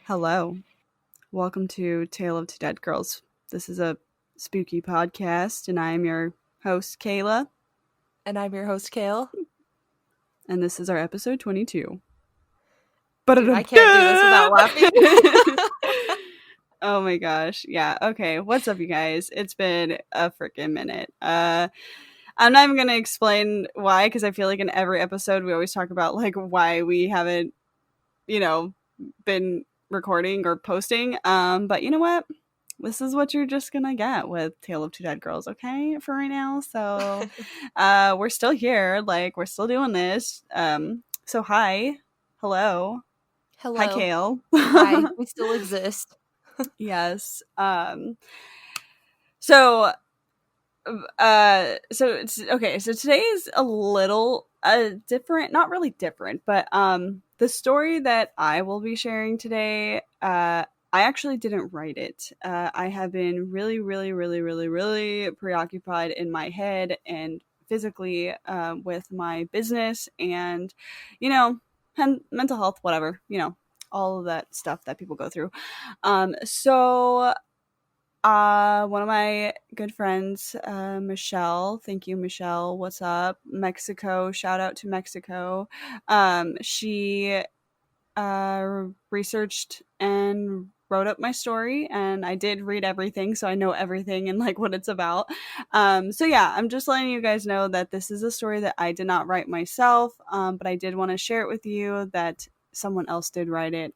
Hello. Welcome to Tale of Two Dead Girls. This is a spooky podcast, and I am your host, Kayla, And I'm your host, Kale. and this is our episode 22. Dude, I can't do this without laughing. Oh my gosh. Yeah, okay. What's up, you guys? It's been a freaking minute. I'm not even going to explain why, because I feel like in every episode we always talk about, like, why we haven't, been recording or posting. But you know what? This is what you're just gonna get with Tale of Two Dead Girls, okay? For right now. So we're still here, like we're still doing this. So hi. Hello. Hi, Hello. Kale. Hi. We still exist. Yes. So it's okay, so today is a little different, not really different, but the story that I will be sharing today, I actually didn't write it. I have been really, really, really, really, really preoccupied in my head and physically with my business and, you know, mental health, whatever, all of that stuff that people go through. So one of my good friends, Michelle. Thank you, Michelle. What's up, Mexico? Shout out to Mexico. She researched and wrote up my story, and I did read everything, so I know everything and like what it's about. So yeah, I'm just letting you guys know that this is a story that I did not write myself, but I did want to share it with you that someone else did write it.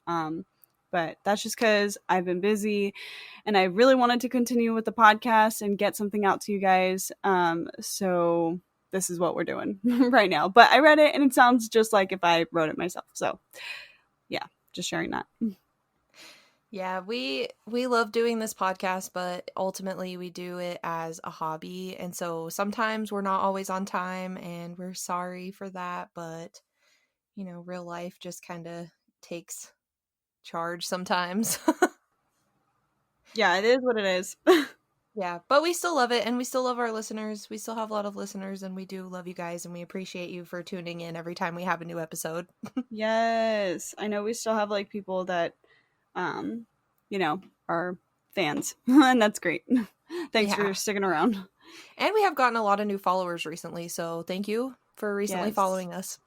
But that's just because I've been busy and I really wanted to continue with the podcast and get something out to you guys. So this is what we're doing right now. But I read it and it sounds just like if I wrote it myself. So yeah, just sharing that. Yeah, we love doing this podcast, but ultimately we do it as a hobby. And so sometimes we're not always on time and we're sorry for that, but real life just kind of takes charge sometimes. Yeah, it is what it is. Yeah, but we still love it and we still love our listeners. We still have a lot of listeners and we do love you guys and we appreciate you for tuning in every time we have a new episode. Yes, I know we still have like people that, are fans, and that's great. Thanks Yeah. for sticking around. And we have gotten a lot of new followers recently, so thank you for recently Yes. following us.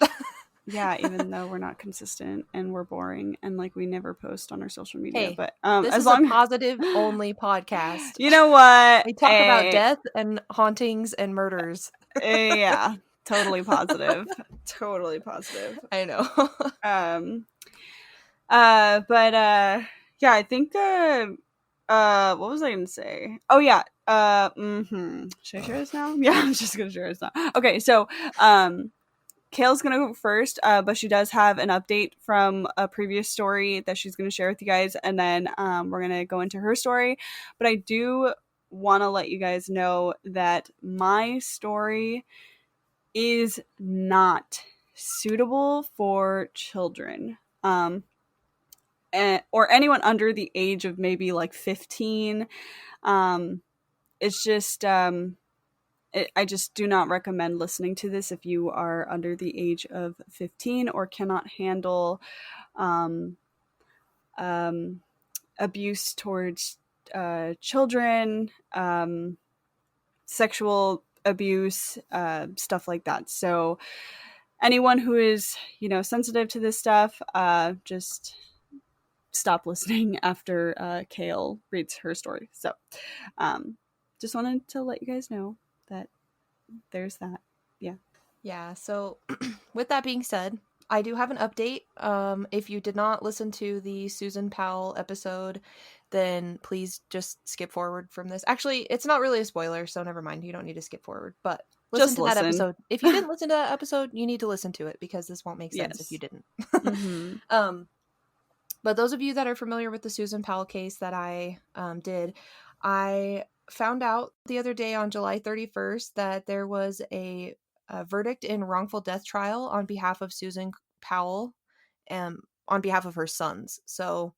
Yeah, even though we're not consistent and we're boring and like we never post on our social media, Hey, but this as is a long positive only podcast. you know what, We talk about death and hauntings and murders. yeah, totally positive, totally positive. I know. Um, but yeah, I think what was I gonna say? Oh yeah, should I share this now? Yeah, I'm just gonna share this now. Okay, so Kale's gonna go first, but she does have an update from a previous story that she's gonna share with you guys, and then we're gonna go into her story. But I do want to let you guys know that my story is not suitable for children. Or anyone under the age of maybe like 15. Um, it's just I just do not recommend listening to this if you are under the age of 15 or cannot handle um, um, abuse towards children, sexual abuse, stuff like that. So anyone who is, sensitive to this stuff, just stop listening after Kale reads her story. So just wanted to let you guys know that there's that. Yeah. Yeah, so with that being said, I do have an update. If you did not listen to the Susan Powell episode, then please just skip forward from this. Actually, it's not really a spoiler, so never mind. You don't need to skip forward, but listen Just to that listen. episode. If you didn't listen to that episode, you need to listen to it because this won't make sense if you Yes. didn't. Mm-hmm. But those of you that are familiar with the Susan Powell case that I did, I found out the other day on July 31st that there was a verdict in wrongful death trial on behalf of Susan Powell and on behalf of her sons. So,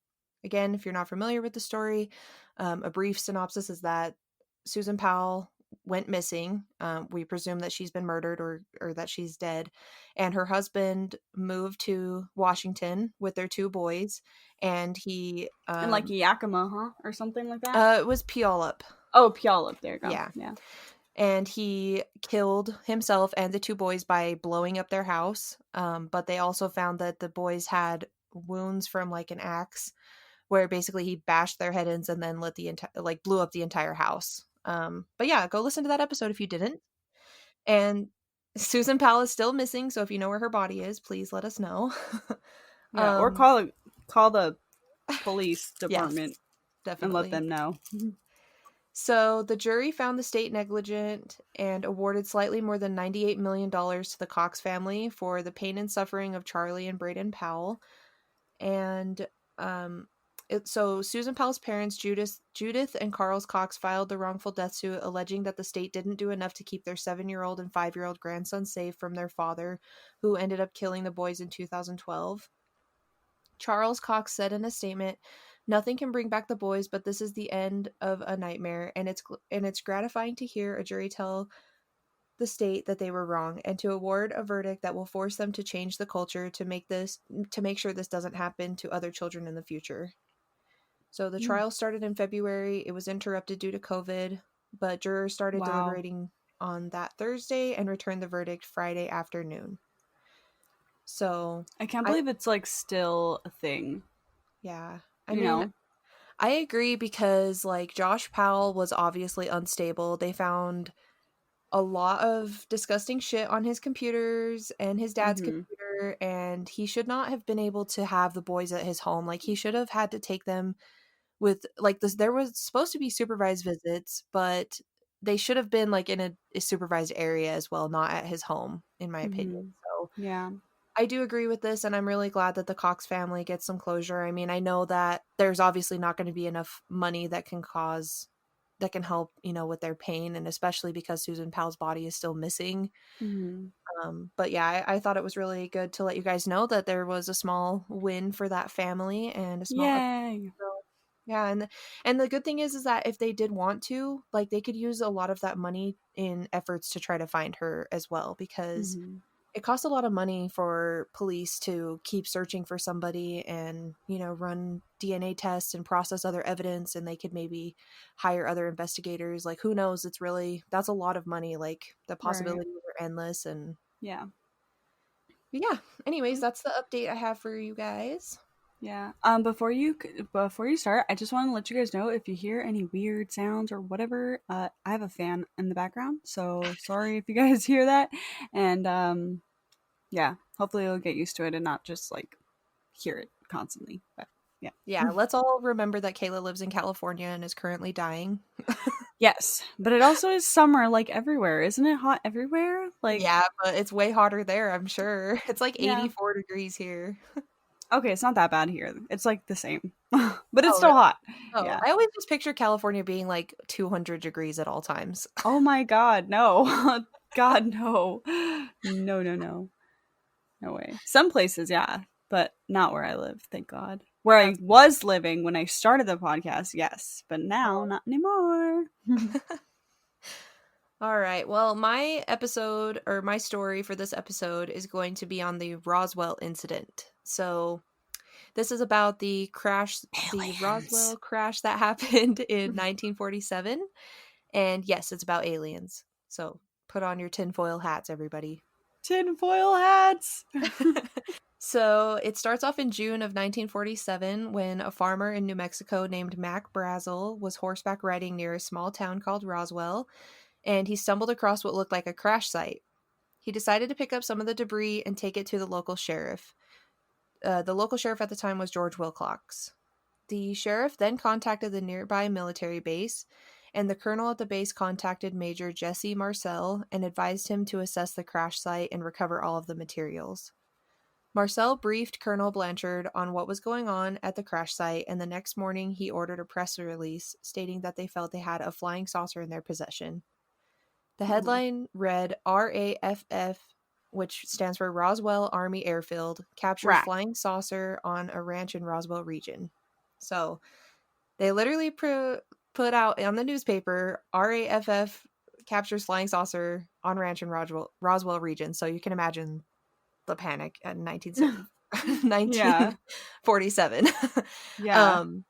again, if you're not familiar with the story, a brief synopsis is that Susan Powell went missing. We presume that she's been murdered or that she's dead. And her husband moved to Washington with their 2 boys, and he In like Yakima, huh? Or something like that? it was Puyallup. Oh, Puyallup. There you go. Yeah. Yeah. And he killed himself and the 2 boys by blowing up their house. But they also found that the boys had wounds from like an axe, where basically he bashed their head ins and then lit the blew up the entire house. But yeah, go listen to that episode if you didn't. And Susan Powell is still missing, so if you know where her body is, please let us know. Yeah. Or call the police Yes, department and let definitely. them know. So the jury found the state negligent and awarded slightly more than $98 million to the Cox family for the pain and suffering of Charlie and Braden Powell. And so Susan Powell's parents, Judith and Carlos Cox, filed the wrongful death suit, alleging that the state didn't do enough to keep their 7-year-old and 5-year-old grandson safe from their father, who ended up killing the boys in 2012. Charles Cox said in a statement, "Nothing can bring back the boys, but this is the end of a nightmare, and it's gratifying to hear a jury tell the state that they were wrong and to award a verdict that will force them to change the culture to make sure this doesn't happen to other children in the future." So the trial started in February. It was interrupted due to COVID, but jurors started Wow. deliberating on that Thursday and returned the verdict Friday afternoon. So I can't believe it's like still a thing. yeah. I You mean, know? I agree because like Josh Powell was obviously unstable. They found a lot of disgusting shit on his computers and his dad's Mm-hmm. computer, and he should not have been able to have the boys at his home. Like he should have had to take them with like this. There was supposed to be supervised visits, but they should have been like in a supervised area as well, not at his home, in my opinion. Mm-hmm. So Yeah. I do agree with this, and I'm really glad that the Cox family gets some closure. I mean, I know that there's obviously not going to be enough money that can help, with their pain, and especially because Susan Powell's body is still missing. Mm-hmm. But yeah, I thought it was really good to let you guys know that there was a small win for that family and a small Yay. yeah, and the good thing is that if they did want to, like they could use a lot of that money in efforts to try to find her as well, because Mm-hmm. it costs a lot of money for police to keep searching for somebody and, run DNA tests and process other evidence, and they could maybe hire other investigators. Like who knows? That's a lot of money. Like the Right. possibilities are endless. And Yeah. yeah, anyways, that's the update I have for you guys. Yeah. Before you start, I just want to let you guys know if you hear any weird sounds or whatever, I have a fan in the background, so sorry if you guys hear that. And yeah, hopefully you'll get used to it and not just like hear it constantly. But yeah. Yeah, let's all remember that Kayla lives in California and is currently dying. Yes, but it also is summer like everywhere. Isn't it hot everywhere? Like, Yeah, but it's way hotter there, I'm sure. It's like yeah. 84 degrees here. Okay, it's not that bad here. It's like the same. But it's Oh, still really? hot. Oh, Yeah. I always just picture California being like 200 degrees at all times. Oh my god, no. God, no. No, no, no. No way. Some places, yeah, but not where I live, thank God. Where I That's was living when I started the podcast, yes, but now oh. not anymore. All right. Well, my story for this episode is going to be on the Roswell incident. So, this is about the Aliens. Roswell crash that happened in 1947. And yes, it's about aliens. So, put on your tinfoil hats, everybody. Tinfoil hats. So it starts off in June of 1947 when a farmer in New Mexico named Mac Brazel was horseback riding near a small town called Roswell, and he stumbled across what looked like a crash site. He decided to pick up some of the debris and take it to the local sheriff. The local sheriff at the time was George Wilcox. The sheriff then contacted the nearby military base, and the colonel at the base contacted Major Jesse Marcel and advised him to assess the crash site and recover all of the materials. Marcel briefed Colonel Blanchard on what was going on at the crash site, and the next morning he ordered a press release stating that they felt they had a flying saucer in their possession. The Ooh. headline read RAFF, which stands for Roswell Army Airfield, captures Rat. flying saucer on a ranch in Roswell region. So they literally put out on the newspaper RAFF captures flying saucer on ranch in Roswell region. So you can imagine the panic at Yeah. 1947. Yeah. um,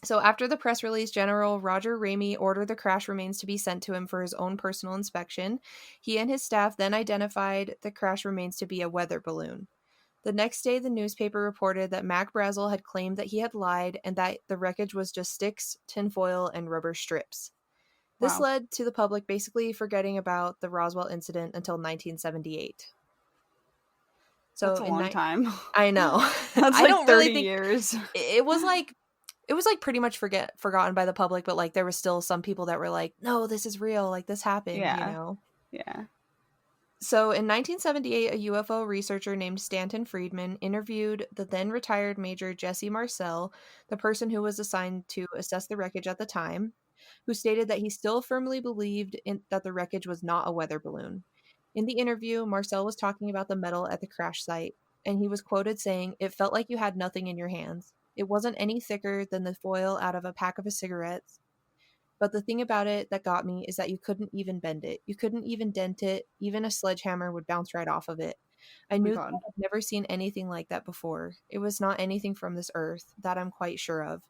so after the press release, General Roger Ramey ordered the crash remains to be sent to him for his own personal inspection. He and his staff then identified the crash remains to be a weather balloon. The next day, the newspaper reported that Mac Brazel had claimed that he had lied and that the wreckage was just sticks, tinfoil, and rubber strips. This Wow. led to the public basically forgetting about the Roswell incident until 1978. So That's a long time. I know. That's I like don't really 30 think years. it was like pretty much forgotten by the public, but like there were still some people that were like, no, this is real, like this happened, you Yeah. know. Yeah. So in 1978, a UFO researcher named Stanton Friedman interviewed the then retired Major Jesse Marcel, the person who was assigned to assess the wreckage at the time, who stated that he still firmly believed that the wreckage was not a weather balloon. In the interview, Marcel was talking about the metal at the crash site, and he was quoted saying, "It felt like you had nothing in your hands. It wasn't any thicker than the foil out of a pack of cigarettes. But the thing about it that got me is that you couldn't even bend it. You couldn't even dent it. Even a sledgehammer would bounce right off of it. I Oh my knew that god. I'd never seen anything like that before. It was not anything from this earth, that I'm quite sure of.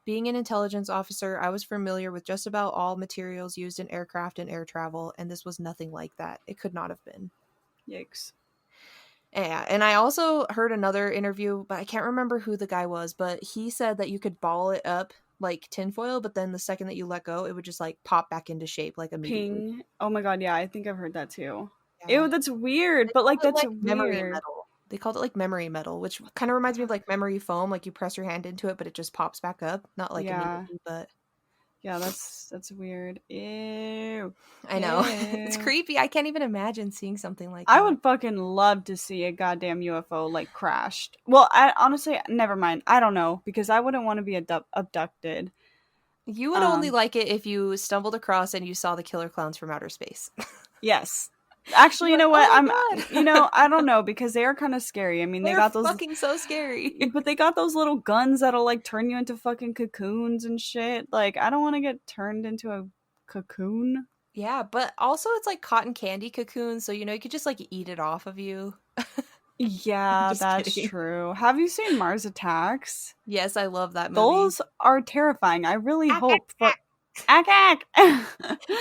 Being an intelligence officer, I was familiar with just about all materials used in aircraft and air travel, and this was nothing like that. It could not have been." Yikes. Yeah, and I also heard another interview, but I can't remember who the guy was, but he said that you could ball it up like tinfoil, but then the second that you let go, it would just like pop back into shape like immediately. Ping. Oh my god, yeah, I think I've heard that too. Yeah. Ew, that's weird, They but called like it that's like memory weird. metal. They called it like memory metal, which kind of reminds me of like memory foam. Like you press your hand into it, but it just pops back up. Not like Yeah. immediately, but Yeah, that's weird. Ew. I know. It's Ew. creepy. I can't even imagine seeing something like I that. would fucking love to see a goddamn UFO like crashed. Well, I honestly never mind. I don't know because I wouldn't want to be abducted. You would only Um, like it if you stumbled across and you saw the killer clowns from outer space. yes. Actually, You're you like, know what? oh my god, I don't know because they are kind of scary. I mean, they they're got those fucking so scary. but they got those little guns that'll like turn you into fucking cocoons and shit. Like, I don't want to get turned into a cocoon. Yeah, but also it's like cotton candy cocoons, so you could just like eat it off of you. Yeah, Just that's kidding. true. Have you seen Mars Attacks? Yes, I love that movie. Those are terrifying. I really Ack, ack, hope for ack. ack ack.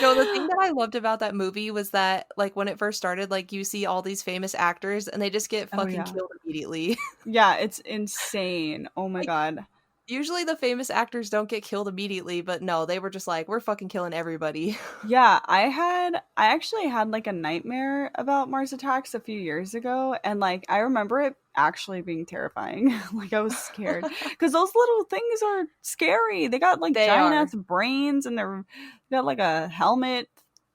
No, the thing that I loved about that movie was that like when it first started, like you see all these famous actors and they just get Oh fucking yeah. killed immediately. Yeah, it's insane. Oh my Like god. usually the famous actors don't get killed immediately, but no, they were just like, we're fucking killing everybody. Yeah, I actually had like a nightmare about Mars Attacks a few years ago, and like I remember it actually being terrifying. Like I was scared because those little things are scary. They got like They giant are. ass brains, and they got like a helmet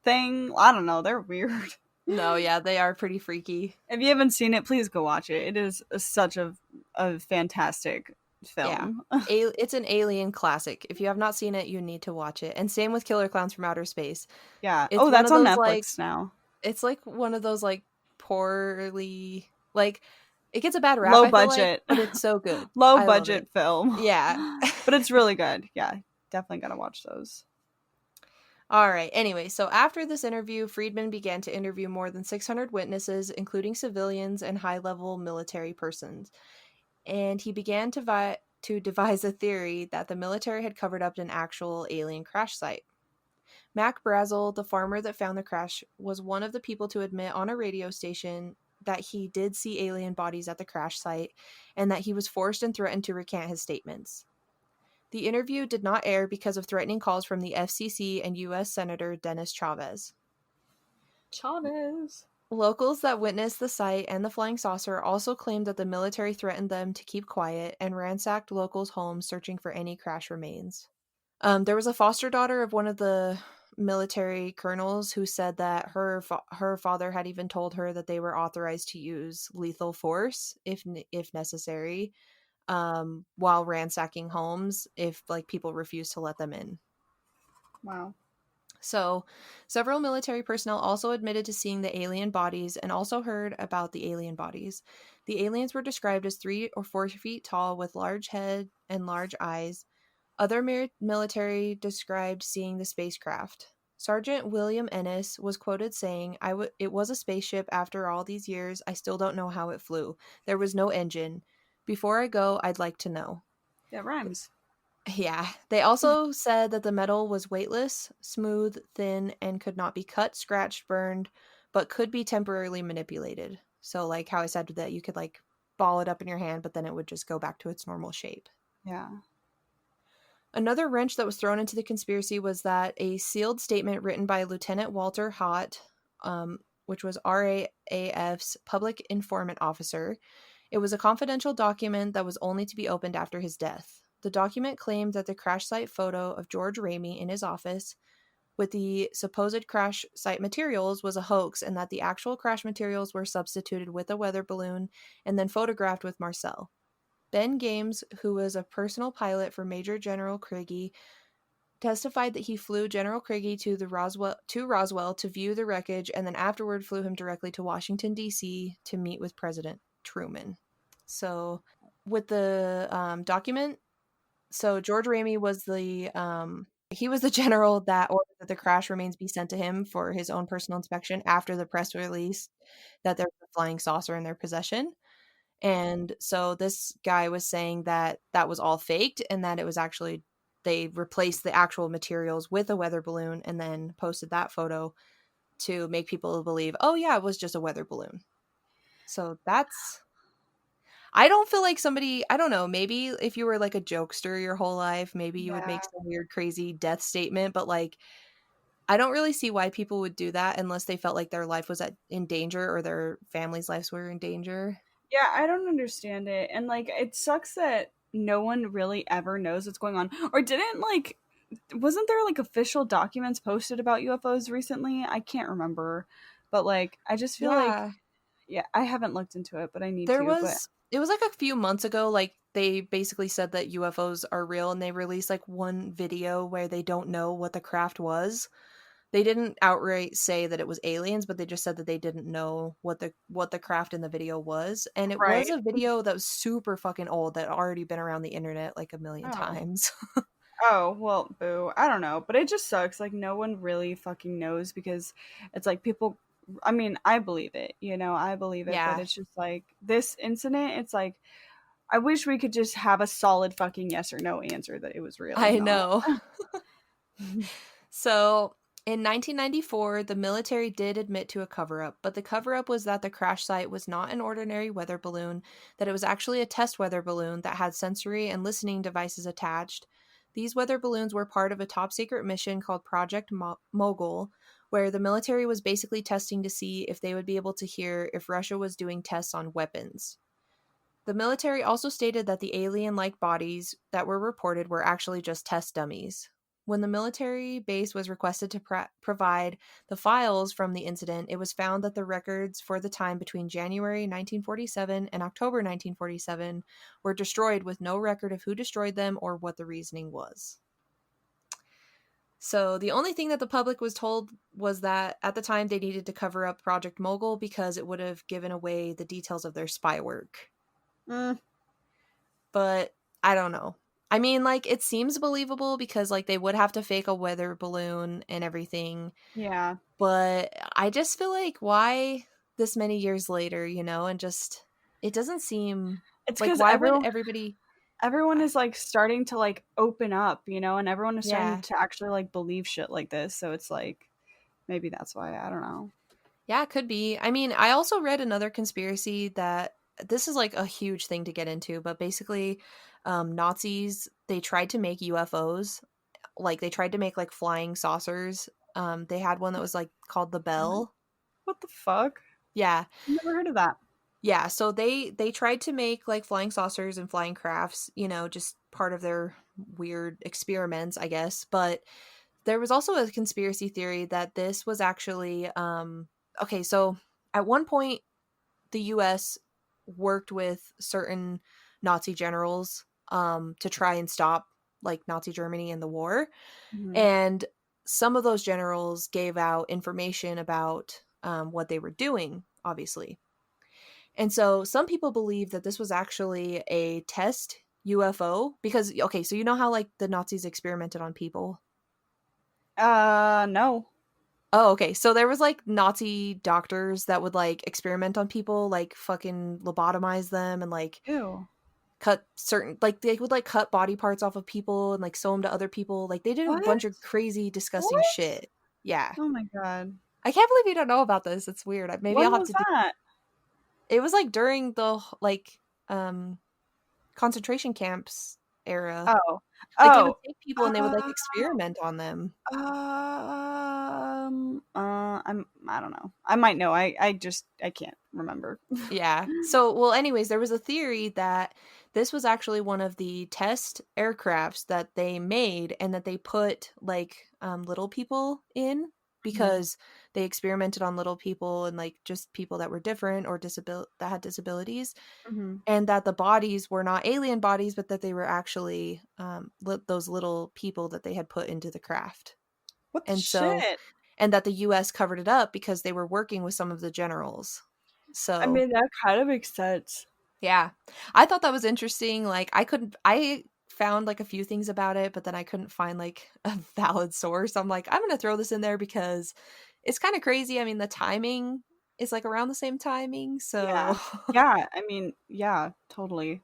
thing. I don't know. They're weird. No, yeah, they are pretty freaky. If you haven't seen it, please go watch it. It is such a fantastic Yeah. film. It's an alien classic. If you have not seen it, you need to watch it. And same with Killer Clowns from Outer Space. Yeah. It's Oh, one that's of on those like Netflix now. it's like one of those like poorly like it gets a bad rap, Low I feel like, budget. but it's so good. Low I love it. budget film. Yeah. But it's really good. Yeah, definitely gotta watch those. All right. Anyway, so after this interview, Friedman began to interview more than 600 witnesses, including civilians and high-level military persons. And he began to devise a theory that the military had covered up an actual alien crash site. Mac Brazel, the farmer that found the crash, was one of the people to admit on a radio station that he did see alien bodies at the crash site and that he was forced and threatened to recant his statements. The interview did not air because of threatening calls from the FCC and U.S. Senator Dennis Chavez. Chavez. Locals that witnessed the site and the flying saucer also claimed that the military threatened them to keep quiet and ransacked locals' homes searching for any crash remains. There was a foster daughter of one of the military colonels who said that her father had even told her that they were authorized to use lethal force if necessary, while ransacking homes if like people refused to let them in. Wow. So, several military personnel also admitted to seeing the alien bodies and also heard about the alien bodies. The aliens were described as 3 or 4 feet tall with large head and large eyes. Other military described seeing the spacecraft. Sergeant William Ennis was quoted saying, It was a spaceship after all these years. I still don't know how it flew. There was no engine. Before I go, I'd like to know. That rhymes. Yeah. They also said that the metal was weightless, smooth, thin, and could not be cut, scratched, burned, but could be temporarily manipulated. So, like how I said that you could like ball it up in your hand, but then it would just go back to its normal shape. Yeah. Another wrench that was thrown into the conspiracy was that a sealed statement written by Lieutenant Walter Hott, which was RAAF's public informant officer, it was a confidential document that was only to be opened after his death. The document claimed that the crash site photo of George Ramey in his office with the supposed crash site materials was a hoax, and that the actual crash materials were substituted with a weather balloon and then photographed with Marcel. Ben Games, who was a personal pilot for Major General Craigie, testified that he flew General Craigie to Roswell to view the wreckage, and then afterward flew him directly to Washington D.C. to meet with President Truman. So, with the document, so George Ramey was he was the general that ordered that the crash remains be sent to him for his own personal inspection after the press release that there was a flying saucer in their possession. And so this guy was saying that that was all faked and that it was actually they replaced the actual materials with a weather balloon and then posted that photo to make people believe, oh yeah, it was just a weather balloon. So that's I don't feel like I don't know, maybe if you were like a jokester your whole life, maybe you would Yeah. make some weird crazy death statement, but like I don't really see why people would do that unless they felt like their life was in danger or their family's lives were in danger. Yeah, I don't understand it. And like it sucks that no one really ever knows what's going on. Or didn't like wasn't there like official documents posted about UFOs recently? I can't remember. But like I just feel like Yeah. yeah, I haven't looked into it, but I need There to. But was it was like a few months ago, like they basically said that UFOs are real and they released like one video where they don't know what the craft was. They didn't outright say that it was aliens, but they just said that they didn't know what the craft in the video was. And it was right. a video that was super fucking old that had already been around the internet like a million Oh. times. Oh, well, boo. I don't know, but it just sucks. Like no one really fucking knows because it's like people I mean, I believe it, I believe it, but Yeah, it's just like this incident, it's like I wish we could just have a solid fucking yes or no answer that it was real or I not. know. So, in 1994, the military did admit to a cover up, but the cover up was that the crash site was not an ordinary weather balloon, that it was actually a test weather balloon that had sensory and listening devices attached. These weather balloons were part of a top secret mission called Project Mogul, where the military was basically testing to see if they would be able to hear if Russia was doing tests on weapons. The military also stated that the alien like bodies that were reported were actually just test dummies. When the military base was requested to provide the files from the incident, it was found that the records for the time between January 1947 and October 1947 were destroyed with no record of who destroyed them or what the reasoning was. So the only thing that the public was told was that at the time they needed to cover up Project Mogul because it would have given away the details of their spy work. Mm, But I don't know. I mean, like, it seems believable because, like, they would have to fake a weather balloon and everything. yeah. But I just feel like, why this many years later, and just, it doesn't seem It's like, cuz why would everybody, everyone is like starting to like open up, and everyone is starting yeah. to actually like believe shit like this, so it's like maybe that's why, I don't know. Yeah, it could be. I mean, I also read another conspiracy that this is like a huge thing to get into, but basically, Nazis, they tried to make UFOs. Like, they tried to make like flying saucers. They had one that was like called the What? Bell. What the fuck? Yeah. Never heard of that. Yeah, so they tried to make like flying saucers and flying crafts, just part of their weird experiments, I guess. But there was also a conspiracy theory that this was actually okay, so at one point the US worked with certain Nazi generals to try and stop like Nazi Germany in the war. Mhm. And some of those generals gave out information about what they were doing, obviously. And so some people believe that this was actually a test UFO because, okay, so you know how like the Nazis experimented on people? No. Oh, okay. So there was like Nazi doctors that would like experiment on people, like fucking lobotomize them and like Ew. cut certain like they would like cut body parts off of people and like sew them to other people. Like they did a What? bunch of crazy, disgusting What? shit. Yeah. Oh my god. I can't believe you don't know about this. It's weird. Maybe When I'll have was to do that? it was like during the like concentration camps era. Oh. Like they would Oh. take people and they would like Uh, experiment on them. I don't know. I might know. I can't remember. Yeah. So, well, anyways, there was a theory that this was actually one of the test aircrafts that they made and that they put like little people in Mhm. because they experimented on little people and like just people that were different or that had disabilities, Mhm. and that the bodies were not alien bodies, but that they were actually those little people that they had put into the craft. What the And so, shit? and that the US covered it up because they were working with some of the generals. I So, mean, that kind of makes sense. yeah. I thought that was interesting. Like I found like a few things about it, but then I couldn't find like a valid source. I'm like, I'm going to throw this in there because it's kind of crazy. I mean, the timing is like around the same timing, Yeah. so Yeah, I mean, yeah, totally.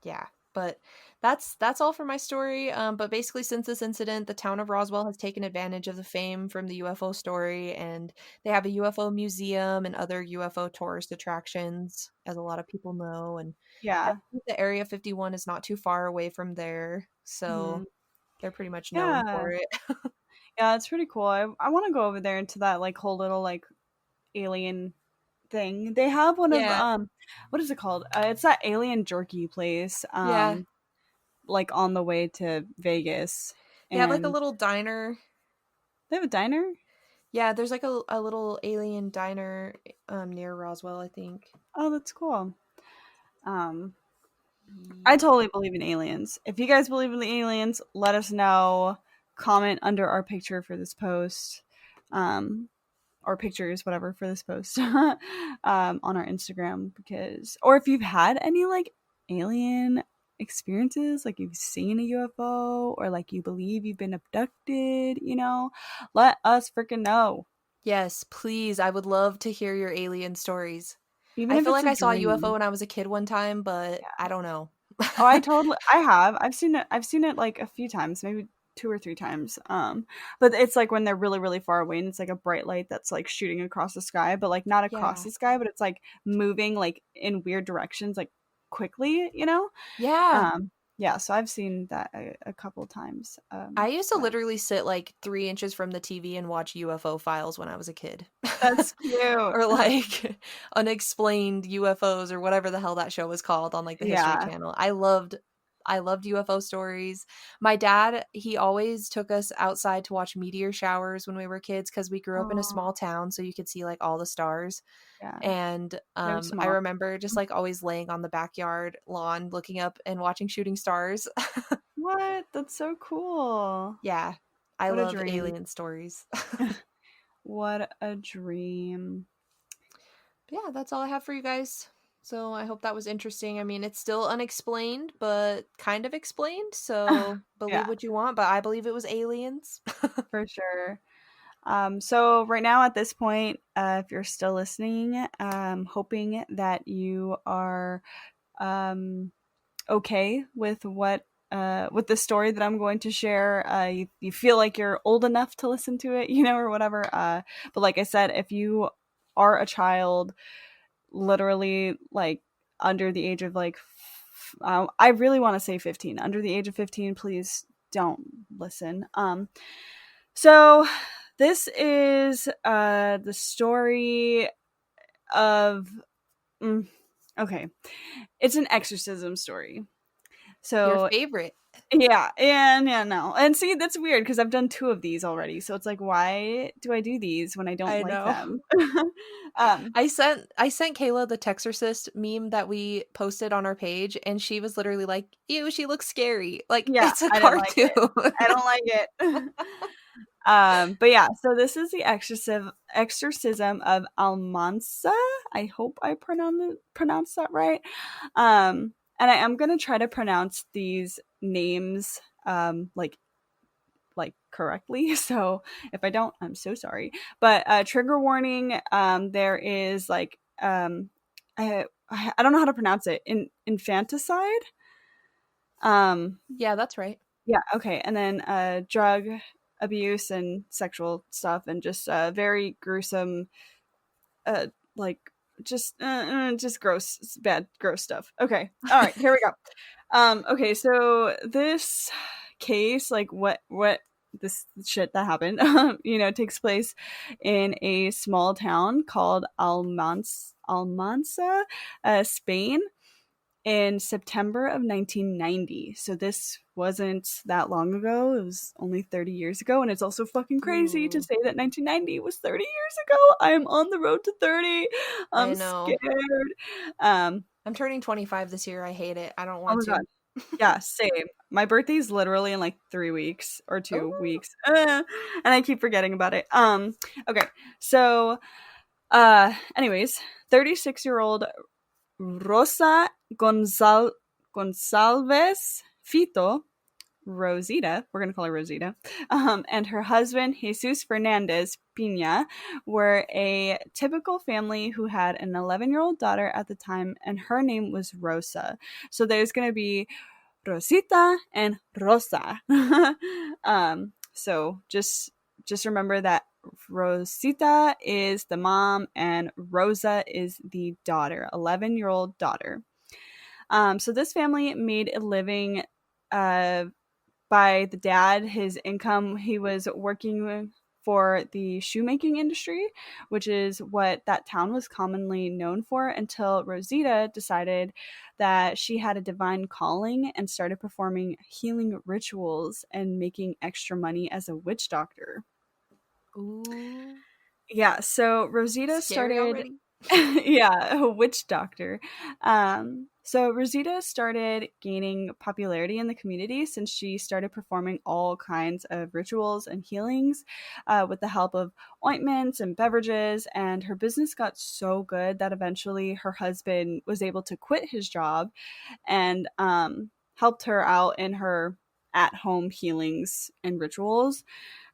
yeah. But that's all for my story. But basically, since this incident, the town of Roswell has taken advantage of the fame from the UFO story, and they have a UFO museum and other UFO tourist attractions, as a lot of people know. And I Yeah. think the Area 51 is not too far away from there, so Mhm. they're pretty much known Yeah. for it. Yeah, it's pretty cool. I wanna go over there into that, like, whole little, like, alien thing. They have one of, Yeah, what is it called? It's that alien jerky place, yeah. like, on the way to Vegas, They have like a and little diner. they have a diner? Yeah, there's like a little alien diner near Roswell, I think. Oh, that's cool. Um, I Yep. totally believe in aliens. If you guys believe in the aliens, let us know. Comment under our picture for this post. Um, or pictures, whatever, for this post on our Instagram, because, or if you've had any like alien experiences, like you've seen a UFO or like you believe you've been abducted, let us freaking know. Yes, please. I would love to hear your alien stories. Even I if feel it's like a I saw a UFO dream. when I was a kid one time, but Yeah. I don't know. Oh, I have. I've seen it like a few times, maybe 2 or 3 times. But it's like when they're really, really far away and it's like a bright light that's like shooting across the sky, but like not across Yeah. the sky, but it's like moving like in weird directions, like quickly. Yeah. Um, yeah, so I've seen that a couple times. I used to But literally sit like 3 inches from the TV and watch UFO files when I was a kid. that's cute. Or like unexplained UFOs or whatever the hell that show was called on like the History Yeah. Channel. I loved UFO stories. My dad, he always took us outside to watch meteor showers when we were kids because we grew up in a Oh, small town, so you could see like all the stars. yeah. And Very I small. remember just like always laying on the backyard lawn, looking up and watching shooting stars. What? That's so cool. Yeah, I What a love dream. alien stories. What a dream. Yeah, that's all I have for you guys. So I hope that was interesting. I mean, it's still unexplained, but kind of explained. So Yeah, believe what you want, but I believe it was aliens. for sure. So right now at this point, if you're still listening, hoping that you are um, okay with the story that I'm going to share. You feel like you're old enough to listen to it, or whatever. But like I said, if you are a child, literally like under the age of like, I really want to say 15. Under the age of 15, please don't listen. So this is the story of okay. It's an exorcism story. Your So favorite. yeah, and yeah, no. And see, that's weird because I've done two of these already. So it's like, why do I do these when I don't I like know. them? um I sent Kayla the Texorcist meme that we posted on our page, and she was literally like, "Ew, she looks scary." Like yeah, it's a I didn't like cartoon. it. I don't like it. But yeah, so this is the exorcism of Almansa. I hope I pronounced that right. And I am gonna try to pronounce these names like correctly. So if I don't, I'm so sorry. But trigger warning, there is like I don't know how to pronounce it. Infanticide. Yeah, that's right. Yeah, okay. And then drug abuse and sexual stuff and just very gruesome like just gross bad gross stuff. Okay. All right, here we go. Okay, so this case, like what this shit that happened, takes place in a small town called Almansa, Spain, in September of 1990. So this wasn't that long ago. It was only 30 years ago. And it's also fucking crazy to Ooh, say that 1990 was 30 years ago. I am on the road to 30. I'm I know. scared. Um, I'm turning 25 this year. I hate it. I don't oh want my God. to. Yeah, same. My birthday's literally in like 3 weeks or two Oh, weeks. And I keep forgetting about it. Okay. So, anyways, 36-year-old Rosa Gonzalez Fito, Rosita, we're going to call her Rosita, and her husband, Jesus Fernandez Pina, were a typical family who had an 11-year-old daughter at the time, and her name was Rosa. So there's going to be Rosita and Rosa. So just remember that Rosita is the mom and Rosa is the daughter, 11-year-old daughter. So this family made a living uh, by the dad. His income, he was working for the shoemaking industry, which is what that town was commonly known for, until Rosita decided that she had a divine calling and started performing healing rituals and making extra money as a witch doctor. ooh, Yeah, so Rosita scary started already. yeah, a witch doctor. So Rosita started gaining popularity in the community since she started performing all kinds of rituals and healings with the help of ointments and beverages. And her business got so good that eventually her husband was able to quit his job and helped her out in her at home healings and rituals.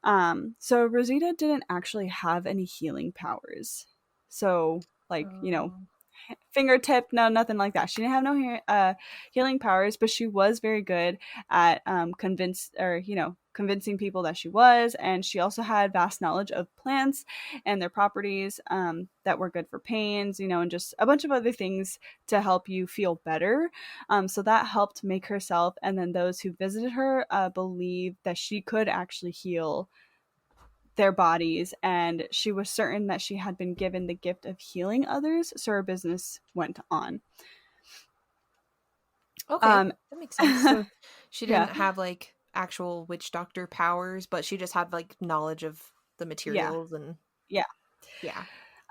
So Rosita didn't actually have any healing powers. So, like, Oh, fingertip, no, nothing like that. She didn't have no healing powers, but she was very good at convincing people that she was, and she also had vast knowledge of plants and their properties that were good for pains, and just a bunch of other things to help you feel better. So that helped make herself and then those who visited her believe that she could actually heal their bodies, and she was certain that she had been given the gift of healing others, so her business went on. okay, um that makes sense. So she yeah, didn't have like actual witch doctor powers, but she just had like knowledge of the yeah, materials and yeah. yeah,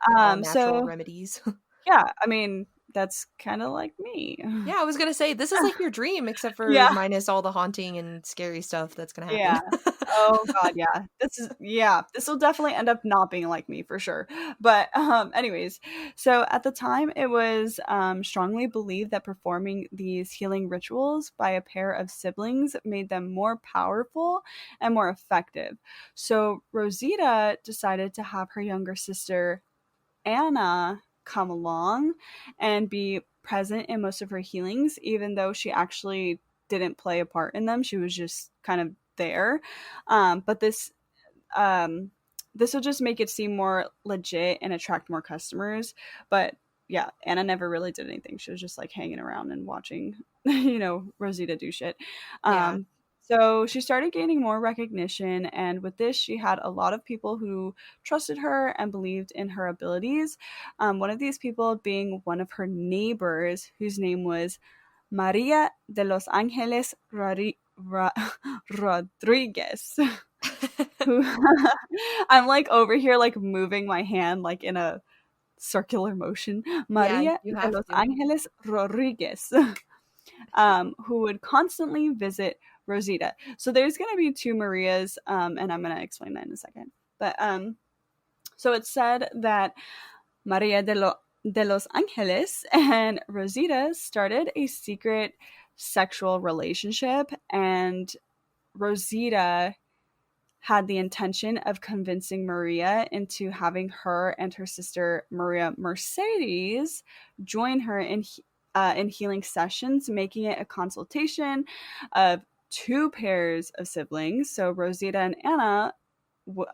like all natural So remedies. yeah, I mean, that's kind of like me. Yeah, I was gonna say this is like your dream, except for Yeah, minus all the haunting and scary stuff that's gonna happen. yeah. Oh god, yeah. This will definitely end up not being like me for sure. But anyways, so at the time it was strongly believed that performing these healing rituals by a pair of siblings made them more powerful and more effective. So Rosita decided to have her younger sister Anna come along and be present in most of her healings, even though she actually didn't play a part in them. She was just kind of there. But um, this will just make it seem more legit and attract more customers. But yeah, Anna never really did anything. She was just like hanging around and watching, Rosita do shit. Yeah. So she started gaining more recognition, and with this, she had a lot of people who trusted her and believed in her abilities. One of these people being one of her neighbors, whose name was Maria de los Angeles Rodriguez. Who I'm like over here like moving my hand like in a circular motion. Yeah, Maria you de have los to. Angeles Rodriguez, who would constantly visit Rosita. So there's gonna be two Marias, and I'm gonna explain that in a second. But so it's said that Maria de los Angeles and Rosita started a secret sexual relationship, and Rosita had the intention of convincing Maria into having her and her sister Maria Mercedes join her in healing sessions, making it a consultation of two pairs of siblings, so Rosita and Anna,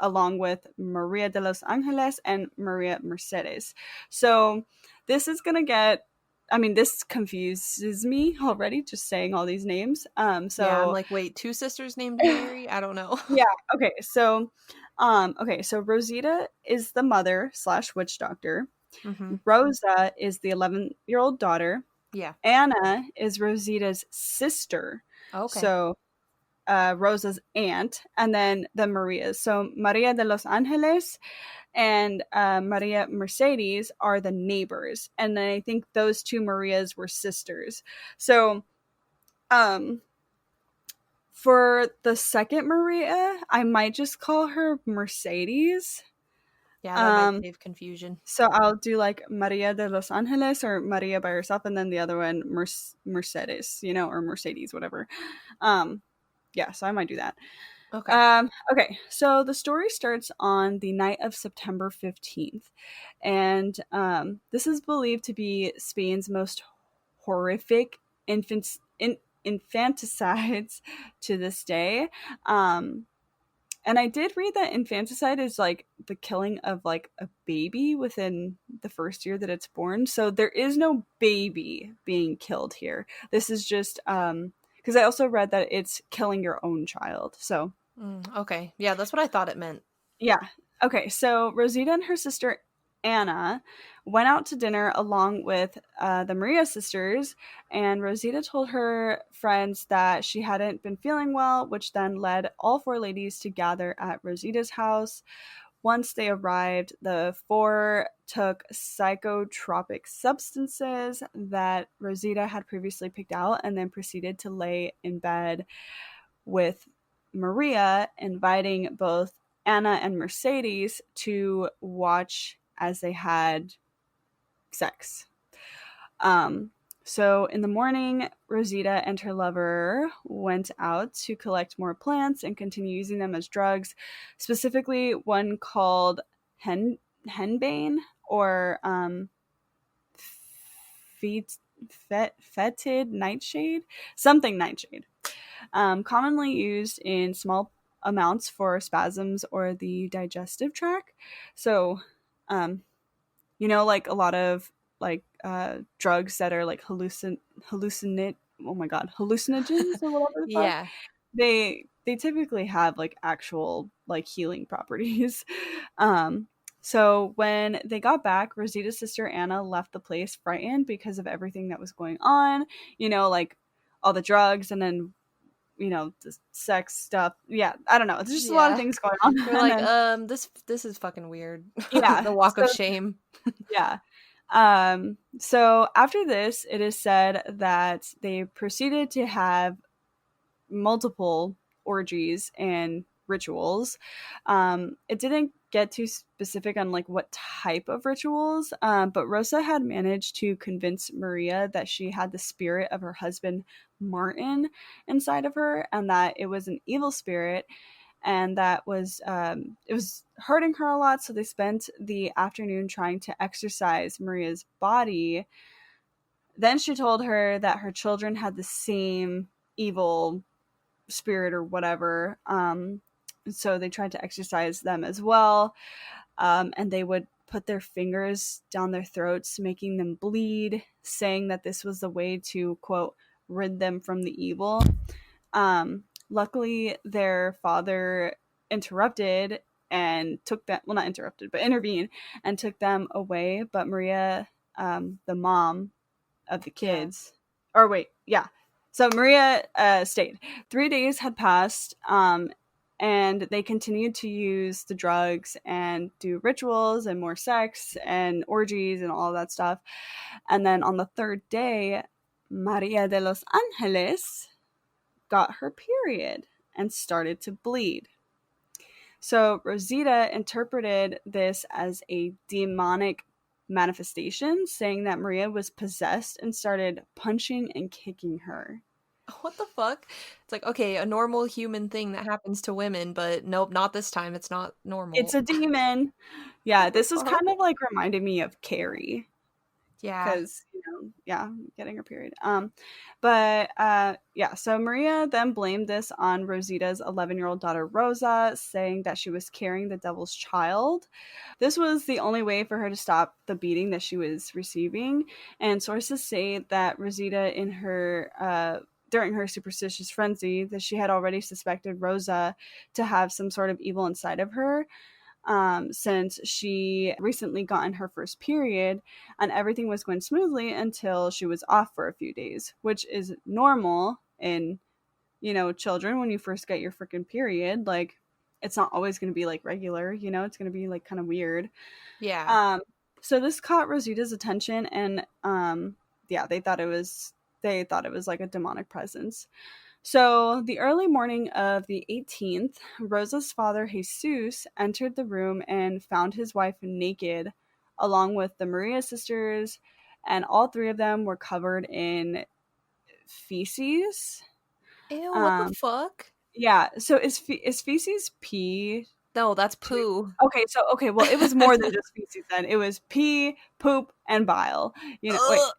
along with Maria de los Angeles and Maria Mercedes. So this is gonna get. I mean, this confuses me already just saying all these names. Yeah, I'm So like, wait, two sisters named Mary? I don't know. yeah, okay, so Rosita is the mother slash witch doctor. Mm-hmm. Rosa is the 11-year-old daughter. Yeah. Anna is Rosita's sister. Okay. So Rosa's aunt, and then the Marias. So Maria de los Angeles and Maria Mercedes are the neighbors, and then I think those two Marias were sisters. So, um, for the second Maria, I might just call her Mercedes. Yeah, that might Um, save confusion. so I'll do like Maria de los Angeles or Maria by herself, and then the other one Mercedes, or Mercedes, whatever. Um, yeah, so I might do that. Okay. Okay, so the story starts on the night of September 15th, and this is believed to be Spain's most horrific infanticides to this day. Um, and I did read that infanticide is like the killing of like a baby within the first year that it's born. So there is no baby being killed here. This is just because I also read that it's killing your own child. So Okay. Yeah, that's what I thought it meant. yeah. Okay, so Rosita and her sister Anna went out to dinner along with the Maria sisters, and Rosita told her friends that she hadn't been feeling well, which then led all four ladies to gather at Rosita's house. Once they arrived, the four took psychotropic substances that Rosita had previously picked out and then proceeded to lay in bed with Maria, inviting both Anna and Mercedes to watch as they had sex. Um, so in the morning, Rosita and her lover went out to collect more plants and continue using them as drugs, specifically one called henbane or fet, fetid nightshade, something nightshade, commonly used in small amounts for spasms or the digestive tract. So, um, like a lot of like drugs that are like hallucinate. Oh my god, hallucinogens or whatever the fuck. Yeah. They typically have like actual like healing properties. Um, so when they got back, Rosita's sister Anna left the place frightened because of everything that was going on. Like all the drugs and then the sex stuff. Yeah, I don't know. There's just a lot of Yeah. things going on. They're And like, then this is fucking weird. yeah, The walk of so shame. yeah. So after this, it is said that they proceeded to have multiple orgies and rituals. It didn't get too specific on like what type of rituals, but Rosa had managed to convince Maria that she had the spirit of her husband Martin inside of her, and that it was an evil spirit, and that was it was hurting her a lot. So they spent the afternoon trying to exorcise Maria's body. Then she told her that her children had the same evil spirit or whatever. So they tried to exorcise them as well. And they would put their fingers down their throats, making them bleed, saying that this was the way to, quote, rid them from the evil. Luckily, their father interrupted and took them, well, not interrupted, but intervened and took them away. But Maria, the mom of the Yeah. kids, or wait, yeah. So Maria stayed. 3 days had passed, and they continued to use the drugs and do rituals and more sex and orgies and all of that stuff. And then on the third day, Maria de los Angeles got her period and started to bleed. So Rosita interpreted this as a demonic manifestation, saying that Maria was possessed and started punching and kicking her. What the fuck? It's like, okay, a normal human thing that happens to women, but nope, not this time. It's not It's normal. a demon. Yeah, What the this was fuck? kind of like reminded me of Carrie. Yeah. Because yeah, getting her period. But yeah, so Maria then blamed this on Rosita's 11-year-old daughter Rosa, saying that she was carrying the devil's child. This was the only way for her to stop the beating that she was receiving, and sources say that Rosita, in her during her superstitious frenzy, that she had already suspected Rosa to have some sort of evil inside of her, since she recently gotten her first period and everything was going smoothly until she was off for a few days, which is normal in, children when you first get your freaking period. Like, it's not always going to be like regular, it's going to be like kind of weird. Yeah. Um, so this caught Rosita's attention, and yeah, they thought it was like a demonic presence. So, the early morning of the 18th, Rosa's father, Jesus, entered the room and found his wife naked, along with the Maria sisters, and all three of them were covered in feces. Ew, what the Um, fuck? yeah, so is feces pee No, that's too? poo. Okay, well, it was more than just feces then. It was pee, poop, and bile. Wait, Ugh.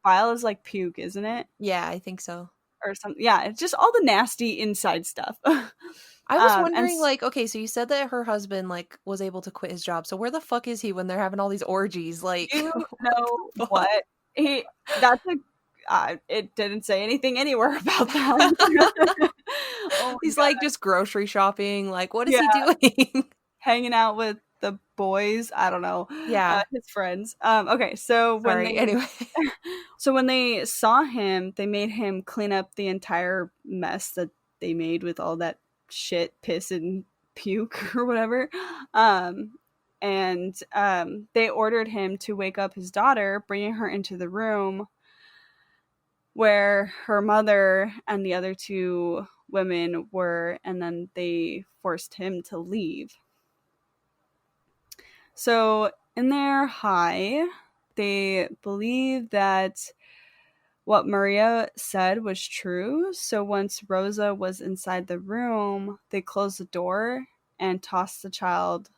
bile is like puke, isn't it? Yeah, I think so. Or something. Yeah, it's just all the nasty inside stuff. I was And wondering, like, okay, so you said that her husband, like, was able to quit his job. So where the fuck is he when they're having all these orgies? Like, you what know the fuck? what? He that's a it didn't say anything anywhere about that. Oh my He's god. like just grocery shopping. Like, what is Yeah, he doing? hanging out with the boys, I don't know, Yeah. his friends. Okay, so when Sorry. they Anyway. so when they saw him, they made him clean up the entire mess that they made with all that shit, piss, and puke or whatever. And they ordered him to wake up his daughter, bringing her into the room where her mother and the other two women were, and then they forced him to leave. So in their high, they believe that what Maria said was true. So once Rosa was inside the room, they closed the door and tossed the child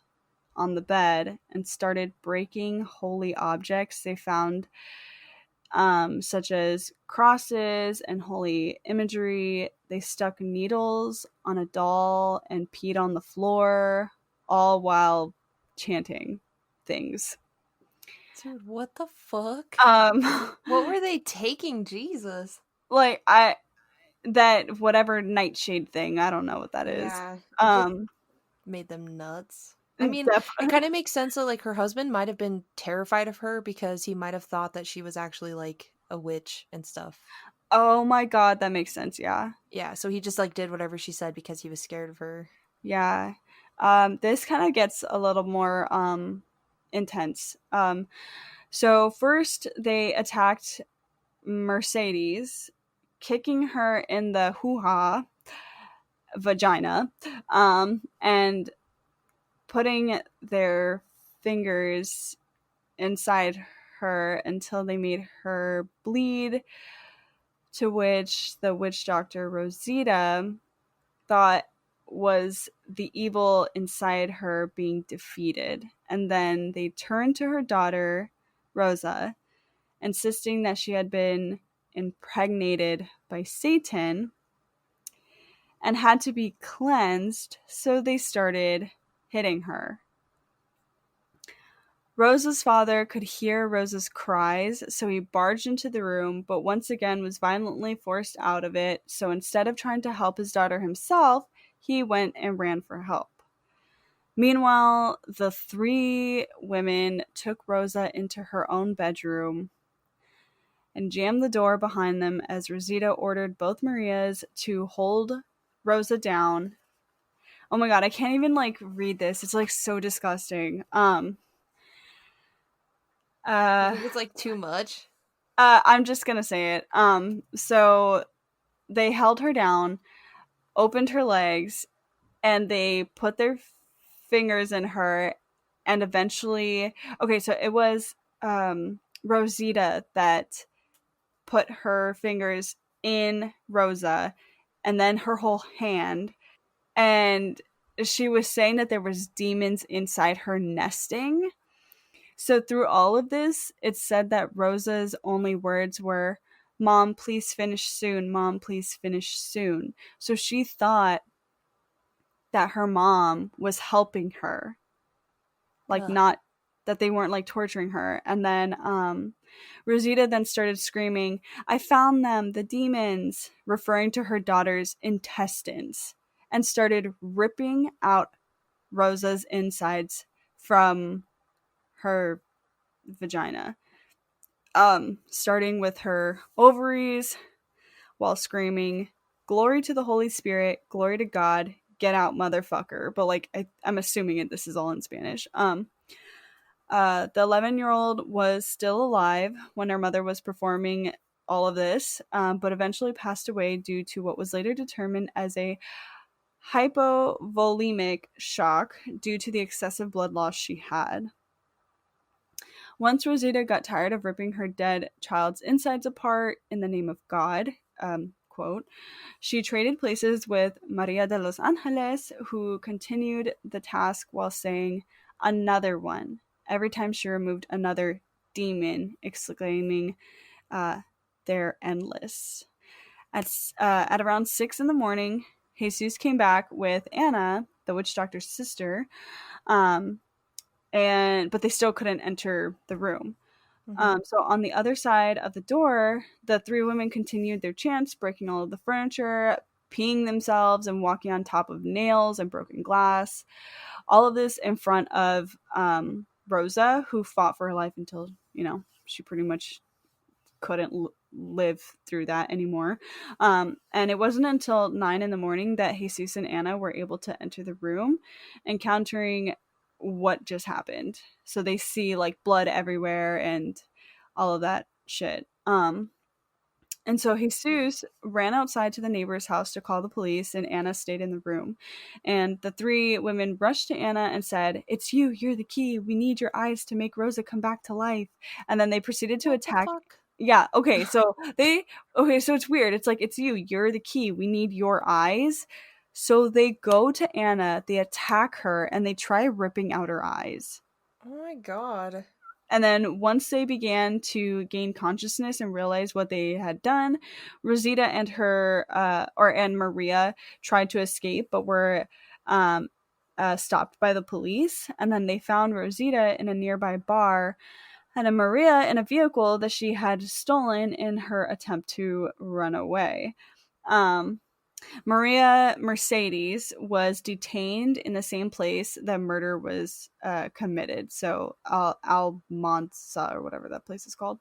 on the bed and started breaking holy objects they found, such as crosses and holy imagery. They stuck needles on a doll and peed on the floor, all while chanting things. Dude, what the fuck? Um, What were they taking? Jesus. like I that whatever nightshade thing, I don't know what that is. Yeah, it just Um, made them nuts. I mean, it def- kind of makes sense that like her husband might have been terrified of her because he might have thought that she was actually like a witch and stuff. oh my god, that makes sense. Yeah, Yeah, so he just like did whatever she said because he was scared of her. yeah. This kind of gets a little more intense. So first they attacked Mercedes, kicking her in the hoo ha vagina, and putting their fingers inside her until they made her bleed, to which the witch doctor Rosita thought was the evil inside her being defeated. And then they turned to her daughter, Rosa, insisting that she had been impregnated by Satan and had to be cleansed, so they started hitting her. Rosa's father could hear Rosa's cries, so he barged into the room, but once again was violently forced out of it. So instead of trying to help his daughter himself, he went and ran for help. Meanwhile, the three women took Rosa into her own bedroom and jammed the door behind them as Rosita ordered both Marias to hold Rosa down. Oh my god, I can't even like read this. It's like so disgusting. You Uh think it's like too much? I'm just gonna say it. So they held her down, opened her legs, and they put their fingers in her, and eventually, okay, so it was Rosita that put her fingers in Rosa and then her whole hand. And she was saying that there was demons inside her nesting. So through all of this, it said that Rosa's only words were, "Mom, please finish soon. Mom, please finish soon." So she thought that her mom was helping her, like Ugh. not that they weren't like torturing her. And then Rosita then started screaming, "I found them, the demons," referring to her daughter's intestines, and started ripping out Rosa's insides from her vagina. Starting with her ovaries while screaming, "Glory to the Holy Spirit, glory to God, get out, motherfucker." But like I'm assuming this is all in Spanish. The 11-year-old was still alive when her mother was performing all of this, but eventually passed away due to what was later determined as a hypovolemic shock due to the excessive blood loss she had. Once Rosita got tired of ripping her dead child's insides apart in the name of God, quote, she traded places with Maria de los Angeles, who continued the task while saying, "Another one," every time she removed another demon, exclaiming, uh, "They're endless." At around 6 in the morning, Jesus came back with Anna, the witch doctor's sister, um, but they still couldn't enter the room. Mm-hmm. So on the other side of the door, the three women continued their chants, breaking all of the furniture, peeing themselves, and walking on top of nails and broken glass. All of this in front of Rosa, who fought for her life until, she pretty much couldn't live through that anymore. And it wasn't until 9 in the morning that Jesus and Anna were able to enter the room, encountering what just happened. So they see like blood everywhere and all of that shit. And so Jesus ran outside to the neighbor's house to call the police, and Anna stayed in the room. And the three women rushed to Anna and said, "It's you, you're the key. We need your eyes to make Rosa come back to life." And then they proceeded to What the attack. fuck? Yeah, okay, so it's weird. It's like, "It's you, you're the key. We need your eyes." So they go to Anna, they attack her, and they try ripping out her eyes. Oh my god. And then once they began to gain consciousness and realize what they had done, Rosita and Maria tried to escape, but were um, stopped by the police. And then they found Rosita in a nearby bar, and Maria in a vehicle that she had stolen in her attempt to run away. Um, Maria Mercedes was detained in the same place the murder was committed. So Almansa, or whatever that place is called.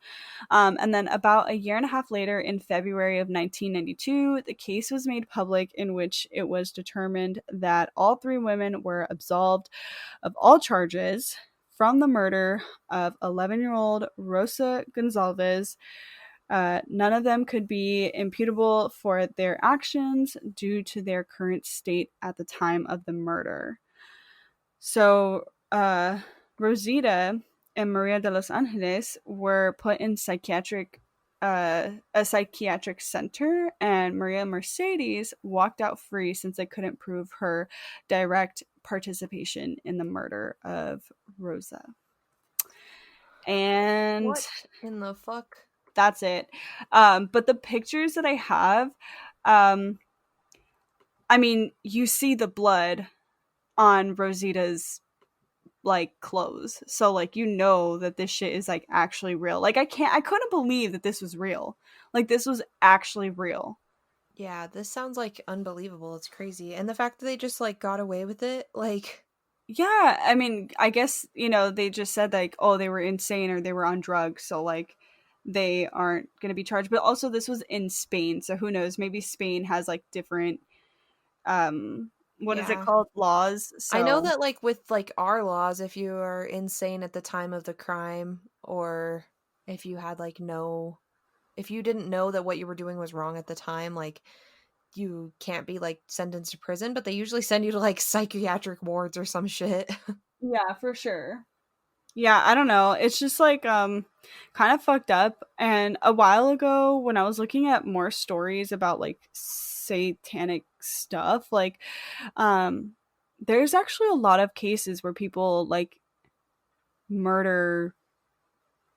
And then about a year and a half later, in February of 1992, the case was made public, in which it was determined that all three women were absolved of all charges from the murder of 11-year-old Rosa Gonzalez. None of them could be imputable for their actions due to their current state at the time of the murder. So, Rosita and Maria de los Angeles were put in a psychiatric center, and Maria Mercedes walked out free since they couldn't prove her direct participation in the murder of Rosa. And What in the fuck? that's it. But the pictures that I have, um, I mean, you see the blood on Rosita's like clothes, so like that this shit is like actually real. Like I couldn't believe that this was real. Like this was actually real. Yeah, this sounds like unbelievable. It's crazy. And the fact that they just like got away with it, like Yeah, I mean, I guess they just said like, oh, they were insane or they were on drugs, so like they aren't gonna be charged. But also, this was in Spain, so who knows? Maybe Spain has like different what is it yeah. called, laws. I know So that like with like our laws, if you are insane at the time of the crime, or if you had like no if you didn't know that what you were doing was wrong at the time, like you can't be like sentenced to prison, but they usually send you to like psychiatric wards or some shit. yeah, for sure. Yeah, I don't know. It's just like kind of fucked up. And a while ago when I was looking at more stories about like satanic stuff, like um there's actually a lot of cases where people like murder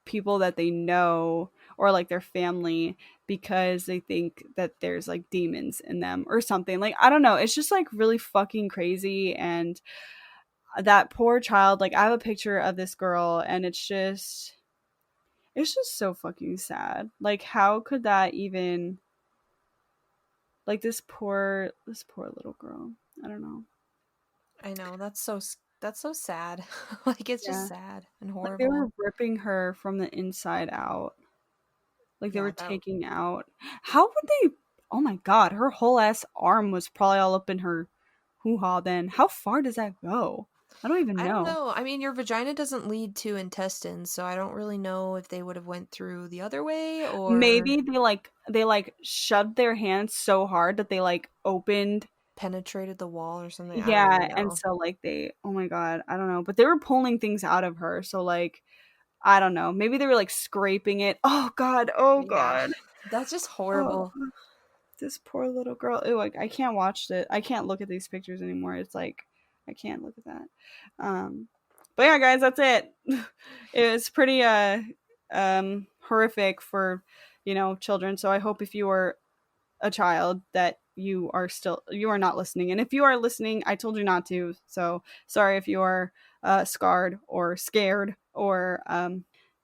people that they know or like their family because they think that there's like demons in them or something. Like I don't know, it's just like really fucking crazy. And that poor child, like I have a picture of this girl and it's just so fucking sad. Like how could that even, like this poor little girl. I don't know. I know, that's so sad. Like, it's just Yeah. sad and Like they horrible. were ripping her from the inside out. Like they were Yeah, that taking out. How would they? Oh my god, her whole ass arm was probably all up in her hoo ha. Then how far does that go? I don't even I don't know. know. I mean, your vagina doesn't lead to intestines, so I don't really know if they would have went through the other way or Maybe they like shoved their hands so hard that they like opened. penetrated the wall or something. I don't Yeah, really and know. so like they, oh my god, I don't know, but they were pulling things out of her. So like I don't know. Maybe they were like scraping it. Oh god. Oh Yeah. god. That's just Oh, horrible. this poor little girl. Ew, like I can't watch it. I can't look at these pictures anymore. It's like I can't look at that. Um, but yeah, guys, that's it. It was pretty horrific for children. So I hope if you are a child that you are not listening, and if you are listening, I told you not to. So sorry if you are scarred or scared or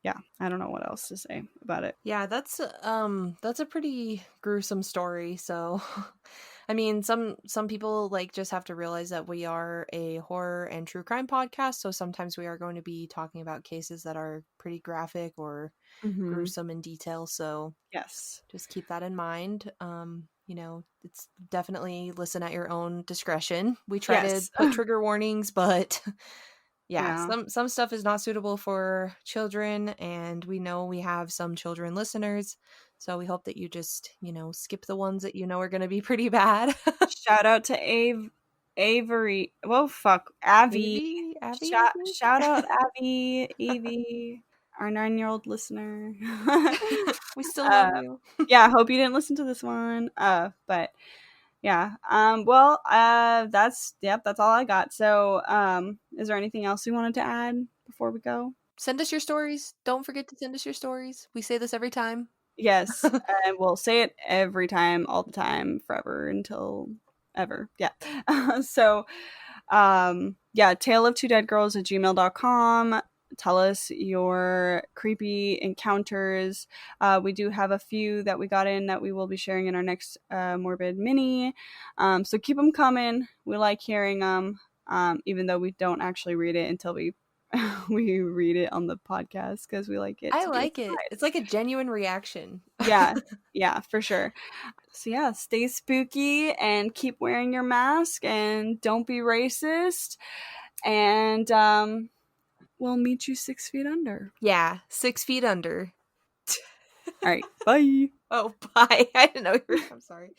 yeah, I don't know what else to say about it. Yeah, that's a pretty gruesome story. So I mean, some people like just have to realize that we are a horror and true crime podcast, so sometimes we are going to be talking about cases that are pretty graphic or Hmm. gruesome in detail, so Yes. just keep that in mind. It's definitely listen at your own discretion. We try to Yes. put trigger warnings, but yeah, Yeah. some stuff is not suitable for children, and we know we have some children listeners, so we hope that you just, skip the ones that you know are going to be pretty bad. Shout out to Avery. Well, fuck, Avi. Avy, Abby, I Shout out think. Abby, Evie, our 9-year-old listener. We still love uh, you. yeah, I hope you didn't listen to this one. But yeah. Well, that's yep, that's all I got. So, is there anything else you wanted to add before we go? Send us your stories. Don't forget to send us your stories. We say this every time. Yes, and we'll say it every time, all the time, forever until ever. Yeah. So, yeah, tale of two dead girls at gmail.com. Tell us your creepy encounters. We do have a few that we got in that we will be sharing in our next morbid mini. So keep them coming. We like hearing them, even though we don't actually read it until we we read it on the podcast because we like it I to be a like it. It's surprise. like a genuine reaction. Yeah, yeah, for sure. So yeah, stay spooky and keep wearing your mask and don't be racist. And we'll meet you 6 feet under. Yeah, 6 feet under. All right, bye. Oh, bye. I didn't know you were. I'm sorry.